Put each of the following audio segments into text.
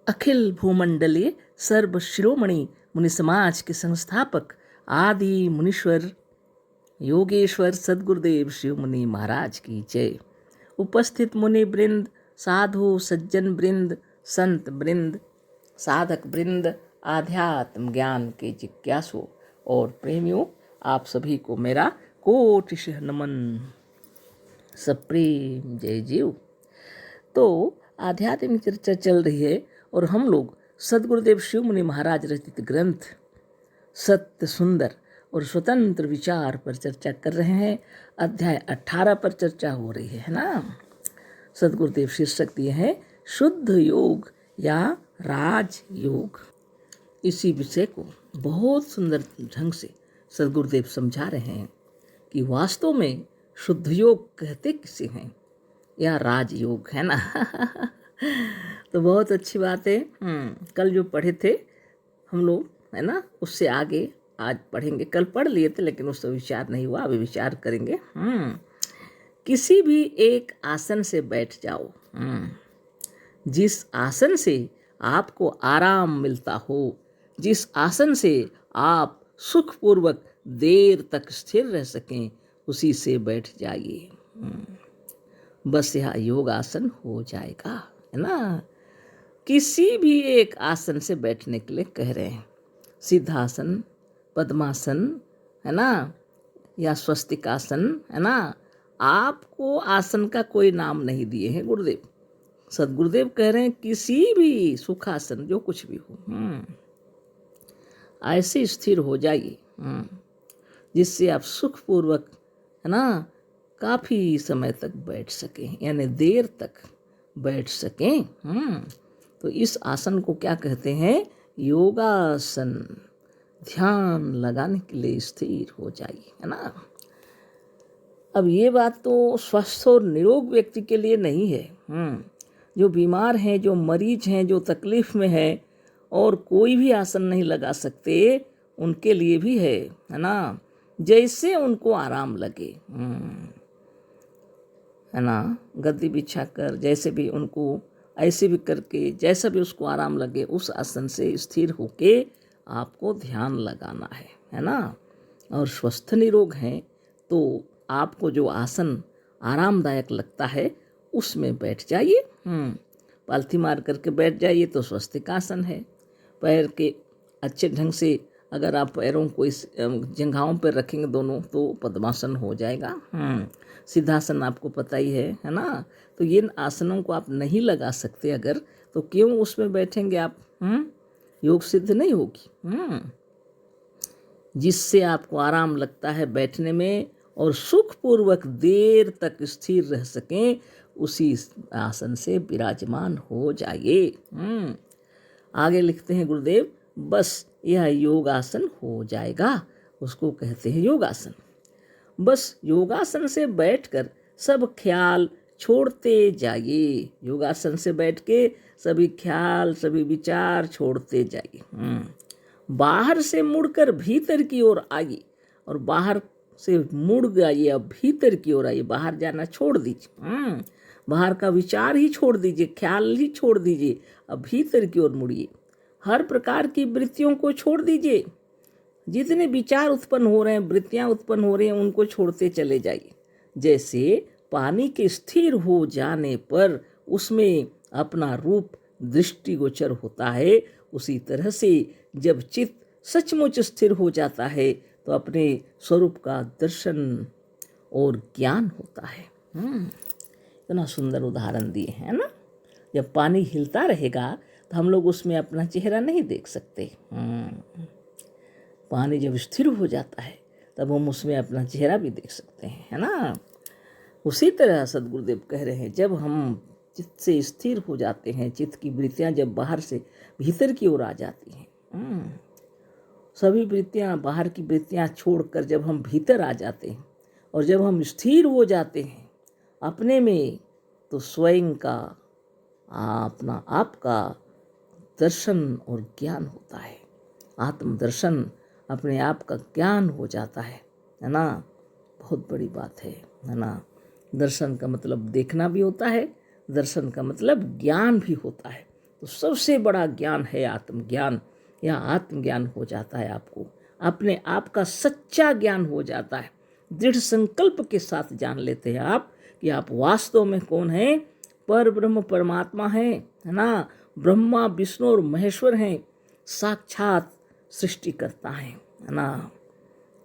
अखिल भूमंडलीय सर्व शिरोमणि मुनि समाज के संस्थापक आदि मुनीश्वर योगेश्वर सद्गुरुदेव शिव मुनि महाराज की जय। उपस्थित मुनि वृंद, साधु सज्जन वृंद, संत वृंद, साधक वृंद, आध्यात्म ज्ञान के जिज्ञासु और प्रेमियों, आप सभी को मेरा कोटिशः नमन, सप्रेम जय जीव। तो आध्यात्मिक चर्चा चल रही है और हम लोग सद्गुरुदेव शिव मुनि महाराज रचित ग्रंथ सत्य सुंदर और स्वतंत्र विचार पर चर्चा कर रहे हैं। अध्याय 18 पर चर्चा हो रही है ना। सद्गुरुदेव शीर्षक दिए हैं शुद्ध योग या राज योग। इसी विषय को बहुत सुंदर ढंग से सद्गुरुदेव समझा रहे हैं कि वास्तव में शुद्ध योग कहते किसे हैं या राजयोग, है ना। तो बहुत अच्छी बात है। कल जो पढ़े थे हम लोग, है ना, उससे आगे आज पढ़ेंगे। कल पढ़ लिए थे लेकिन उससे विचार नहीं हुआ, अभी विचार करेंगे। किसी भी एक आसन से बैठ जाओ, जिस आसन से आपको आराम मिलता हो, जिस आसन से आप सुखपूर्वक देर तक स्थिर रह सकें, उसी से बैठ जाइए। बस यह योगासन हो जाएगा, है ना। किसी भी एक आसन से बैठने के लिए कह रहे हैं। सिद्धासन, पद्मासन, है ना, या स्वस्तिकासन, है ना। आपको आसन का कोई नाम नहीं दिए हैं गुरुदेव। सदगुरुदेव कह रहे हैं किसी भी सुखासन, जो कुछ भी हो, ऐसे स्थिर हो जाइए जिससे आप सुखपूर्वक, है ना, काफ़ी समय तक बैठ सकें, यानी देर तक बैठ सकें। तो इस आसन को क्या कहते हैं? योगासन। ध्यान लगाने के लिए स्थिर हो जाइए, है ना। अब ये बात तो स्वस्थ और निरोग व्यक्ति के लिए नहीं है। जो बीमार हैं, जो मरीज हैं, जो तकलीफ में है और कोई भी आसन नहीं लगा सकते, उनके लिए भी है ना। जैसे उनको आराम लगे, है ना, गद्दी बिछा कर, जैसे भी उनको ऐसे भी करके, जैसा भी उसको आराम लगे, उस आसन से स्थिर होके आपको ध्यान लगाना है ना। और स्वस्थ निरोग हैं तो आपको जो आसन आरामदायक लगता है उसमें बैठ जाइए। पालथी मार करके बैठ जाइए तो स्वस्तिकासन है। पैर के अच्छे ढंग से अगर आप पैरों को इस जंघाओं पर रखेंगे दोनों, तो पद्मासन हो जाएगा। सिद्धासन आपको पता ही है ना। तो इन आसनों को आप नहीं लगा सकते अगर, तो क्यों उसमें बैठेंगे आप? योग सिद्ध नहीं होगी। जिससे आपको आराम लगता है बैठने में और सुखपूर्वक देर तक स्थिर रह सकें, उसी आसन से विराजमान हो जाइए। आगे लिखते हैं गुरुदेव, बस यह योगासन हो जाएगा, उसको कहते हैं योगासन। बस योगासन से बैठकर सब ख्याल छोड़ते जाइए। योगासन से बैठ के सभी ख्याल, सभी विचार छोड़ते जाइए। बाहर से मुड़कर भीतर की ओर आइए और बाहर से मुड़ जाइए, अब भीतर की ओर आइए। बाहर जाना छोड़ दीजिए, बाहर का विचार ही छोड़ दीजिए, ख्याल ही छोड़ दीजिए, अब भीतर की ओर मुड़िए। हर प्रकार की वृत्तियों को छोड़ दीजिए। जितने विचार उत्पन्न हो रहे हैं, वृत्तियां उत्पन्न हो रही हैं, उनको छोड़ते चले जाइए। जैसे पानी के स्थिर हो जाने पर उसमें अपना रूप दृष्टिगोचर होता है, उसी तरह से जब चित्त सचमुच स्थिर हो जाता है तो अपने स्वरूप का दर्शन और ज्ञान होता है। इतना सुंदर उदाहरण दिए हैं ना। जब पानी हिलता रहेगा तो हम लोग उसमें अपना चेहरा नहीं देख सकते। पानी जब स्थिर हो जाता है तब हम उसमें अपना चेहरा भी देख सकते हैं, है ना। उसी तरह सदगुरुदेव कह रहे हैं, जब हम चित्त से स्थिर हो जाते हैं, चित्त की वृत्तियां जब बाहर से भीतर की ओर आ जाती हैं, सभी वृत्तियां, बाहर की वृत्तियां छोड़कर जब हम भीतर आ जाते हैं और जब हम स्थिर हो जाते हैं अपने में, तो स्वयं का, अपना आपका दर्शन और ज्ञान होता है। आत्मदर्शन, अपने आप का ज्ञान हो जाता है ना। बहुत बड़ी बात है ना। दर्शन का मतलब देखना भी होता है, दर्शन का मतलब ज्ञान भी होता है। तो सबसे बड़ा ज्ञान है आत्मज्ञान। यह आत्मज्ञान हो जाता है, आपको अपने आप का सच्चा ज्ञान हो जाता है। दृढ़ संकल्प के साथ जान लेते हैं आप कि आप वास्तव में कौन हैं, पर ब्रह्म परमात्मा है ना, ब्रह्मा विष्णु और महेश्वर हैं, साक्षात सृष्टिकर्ता है ना।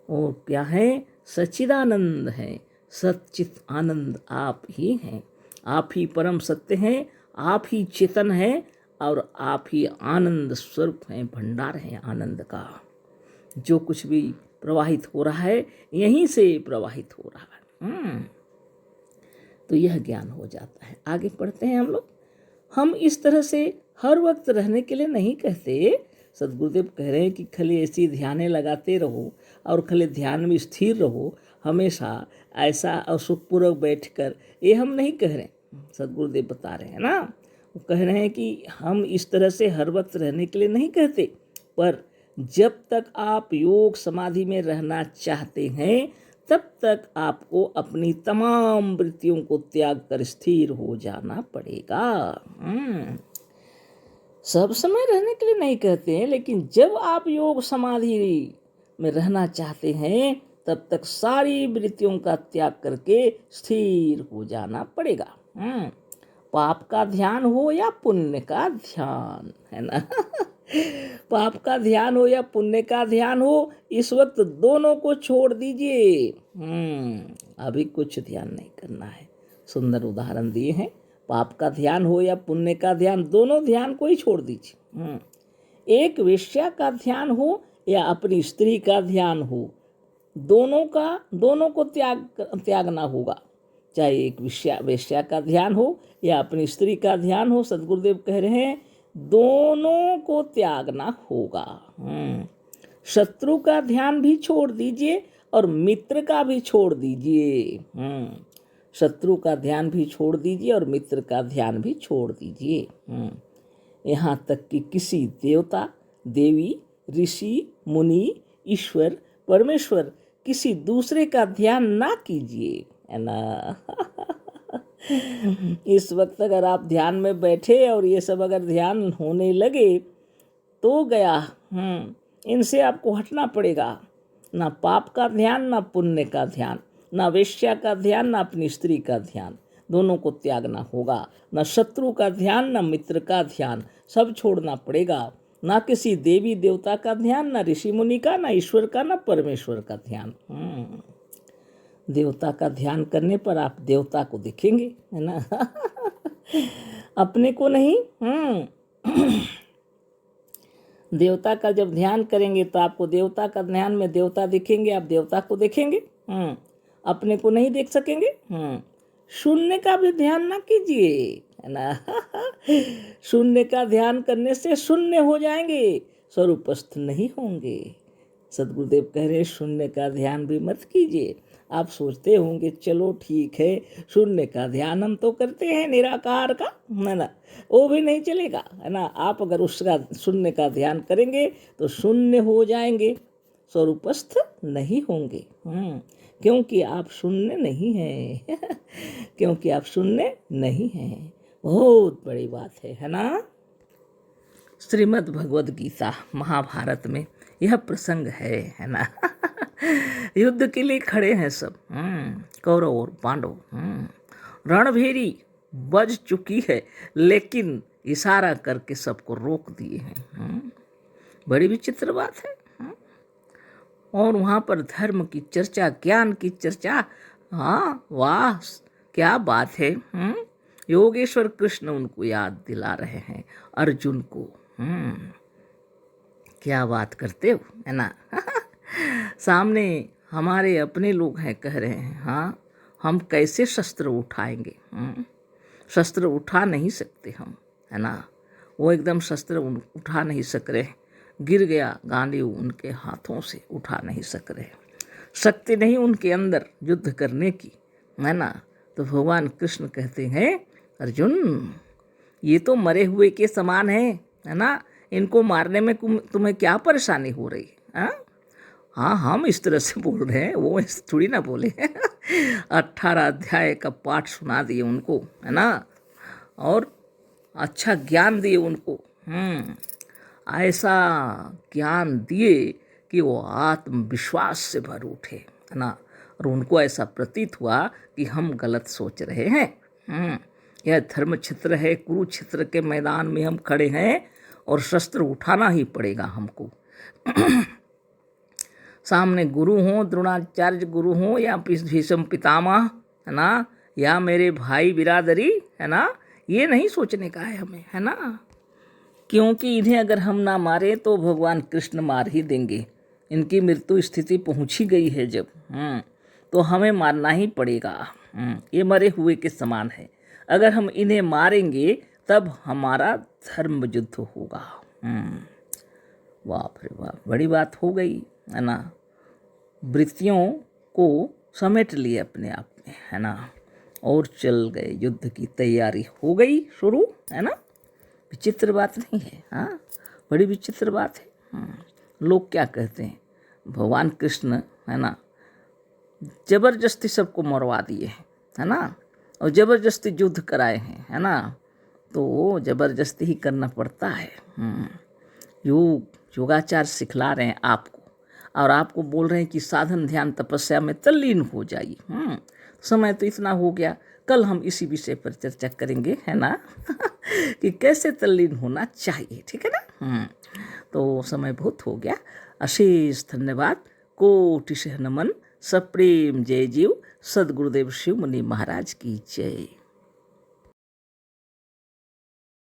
और क्या है, सच्चिदानंद है, सच्चित आनंद आप ही हैं, आप ही परम सत्य हैं, आप ही चेतन है और आप ही आनंद स्वरूप हैं, भंडार है आनंद का। जो कुछ भी प्रवाहित हो रहा है यहीं से प्रवाहित हो रहा है। तो यह ज्ञान हो जाता है। आगे पढ़ते हैं हम लोग। हम इस तरह से हर वक्त रहने के लिए नहीं कहते। सदगुरुदेव कह रहे हैं कि खाली ऐसी ध्यानें लगाते रहो और खाली ध्यान में स्थिर रहो हमेशा, ऐसा असुखपूर्वक बैठकर, ये हम नहीं कह रहे। सदगुरुदेव बता रहे हैं ना, वो कह रहे हैं कि हम इस तरह से हर वक्त रहने के लिए नहीं कहते, पर जब तक आप योग समाधि में रहना चाहते हैं तब तक आपको अपनी तमाम वृत्तियों को त्याग कर स्थिर हो जाना पड़ेगा। सब समय रहने के लिए नहीं कहते हैं, लेकिन जब आप योग समाधि में रहना चाहते हैं तब तक सारी वृत्तियों का त्याग करके स्थिर हो जाना पड़ेगा। पाप का ध्यान हो या पुण्य का ध्यान, है ना। पाप का ध्यान हो या पुण्य का ध्यान हो, इस वक्त दोनों को छोड़ दीजिए। अभी कुछ ध्यान नहीं करना है। सुंदर उदाहरण दिए हैं। पाप का ध्यान हो या पुण्य का ध्यान, दोनों ध्यान को ही छोड़ दीजिए। एक वेश्या का ध्यान हो या अपनी स्त्री का ध्यान हो, दोनों को त्यागना होगा। चाहे एक वेश्या का ध्यान हो या अपनी स्त्री का ध्यान हो, सदगुरुदेव कह रहे हैं दोनों को त्यागना होगा। शत्रु का ध्यान भी छोड़ दीजिए और मित्र का भी छोड़ दीजिए। शत्रु का ध्यान भी छोड़ दीजिए और मित्र का ध्यान भी छोड़ दीजिए। यहाँ तक कि किसी देवता, देवी, ऋषि, मुनि, ईश्वर, परमेश्वर, किसी दूसरे का ध्यान ना कीजिए, है ना। इस वक्त अगर आप ध्यान में बैठे और ये सब अगर ध्यान होने लगे तो गया। इनसे आपको हटना पड़ेगा। ना पाप का ध्यान, ना पुण्य का ध्यान, ना वेश्या का ध्यान, ना अपनी स्त्री का ध्यान, दोनों को त्यागना होगा। ना शत्रु का ध्यान, ना मित्र का ध्यान, सब छोड़ना पड़ेगा। ना किसी देवी देवता का ध्यान, ना ऋषि मुनि का, ना ईश्वर का, ना परमेश्वर का ध्यान। देवता का ध्यान करने पर आप देवता को दिखेंगे, है ना। अपने को नहीं। देवता का जब ध्यान करेंगे तो आपको देवता का ध्यान में देवता दिखेंगे, आप देवता को देखेंगे, अपने को नहीं देख सकेंगे। शून्य का भी ध्यान ना कीजिए, है ना। शून्य का ध्यान करने से शून्य हो जाएंगे, स्वरूपस्थ नहीं होंगे। सदगुरुदेव कह रहे शून्य का ध्यान भी मत कीजिए। आप सोचते होंगे चलो ठीक है, शून्य का ध्यान हम तो करते हैं निराकार का, है ना, वो भी नहीं चलेगा, है ना। आप अगर उसका शून्य का ध्यान करेंगे तो शून्य हो जाएंगे, स्वरूपस्थ नहीं होंगे। क्योंकि आप शून्य नहीं हैं। क्योंकि आप शून्य नहीं हैं। बहुत बड़ी बात है ना। श्रीमद् भगवद गीता महाभारत में यह प्रसंग है ना। युद्ध के लिए खड़े हैं सब, कौरव और पांडव। रणभेरी बज चुकी है, लेकिन इशारा करके सबको रोक दिए हैं। बड़ी विचित्र बात है। और वहाँ पर धर्म की चर्चा, ज्ञान की चर्चा। वाह क्या बात है। योगेश्वर कृष्ण उनको याद दिला रहे हैं, अर्जुन को। क्या बात करते हो, है ना। सामने हमारे अपने लोग हैं, कह रहे हैं हम कैसे शस्त्र उठाएंगे। शस्त्र उठा नहीं सकते हम, है ना। वो एकदम शस्त्र उठा नहीं सक रहे, गिर गया गांडीव उनके हाथों से, उठा नहीं सक रहे, शक्ति नहीं उनके अंदर युद्ध करने की, है ना। तो भगवान कृष्ण कहते हैं अर्जुन ये तो मरे हुए के समान है ना, इनको मारने में तुम्हें क्या परेशानी हो रही है। हम इस तरह से बोल रहे हैं, वो थोड़ी ना बोले। 18 अध्याय का पाठ सुना दिए उनको, है ना। और अच्छा ज्ञान दिए उनको। ऐसा ज्ञान दिए कि वो आत्मविश्वास से भर उठे, है ना। और उनको ऐसा प्रतीत हुआ कि हम गलत सोच रहे हैं। यह धर्म क्षेत्र है, कुरुक्षेत्र के मैदान में हम खड़े हैं और शस्त्र उठाना ही पड़ेगा हमको। सामने गुरु हों, द्रोणाचार्य गुरु हों, या भीष्म पितामह, है ना, या मेरे भाई बिरादरी, है ना, ये नहीं सोचने का है हमें, है ना। क्योंकि इन्हें अगर हम ना मारे तो भगवान कृष्ण मार ही देंगे। इनकी मृत्यु स्थिति पहुंची गई है जब, तो हमें मारना ही पड़ेगा। ये मरे हुए के समान है। अगर हम इन्हें मारेंगे तब हमारा धर्म युद्ध होगा। बाप रे बाप, बड़ी बात हो गई, है ना। वृत्तियों को समेट लिए अपने आप में, है ना, और चल गए। युद्ध की तैयारी हो गई शुरू, है ना। विचित्र बात नहीं है, हाँ, बड़ी विचित्र बात है। लोग क्या कहते हैं, भगवान कृष्ण, है ना, जबरदस्ती सबको मरवा दिए हैं, है ना, और जबरदस्ती युद्ध कराए हैं, है ना। तो वो जबरदस्ती ही करना पड़ता है। योगाचार सिखला रहे हैं आपको, और आपको बोल रहे हैं कि साधन ध्यान तपस्या में तल्लीन हो जाइए। समय तो इतना हो गया, कल हम इसी विषय पर चर्चा करेंगे, है ना। कि कैसे तल्लीन होना चाहिए, ठीक है ना। तो समय बहुत हो गया। अशेष धन्यवाद, कोटि नमन, सप्रेम जय जीव। सदगुरुदेव शिव मुनि महाराज की जय।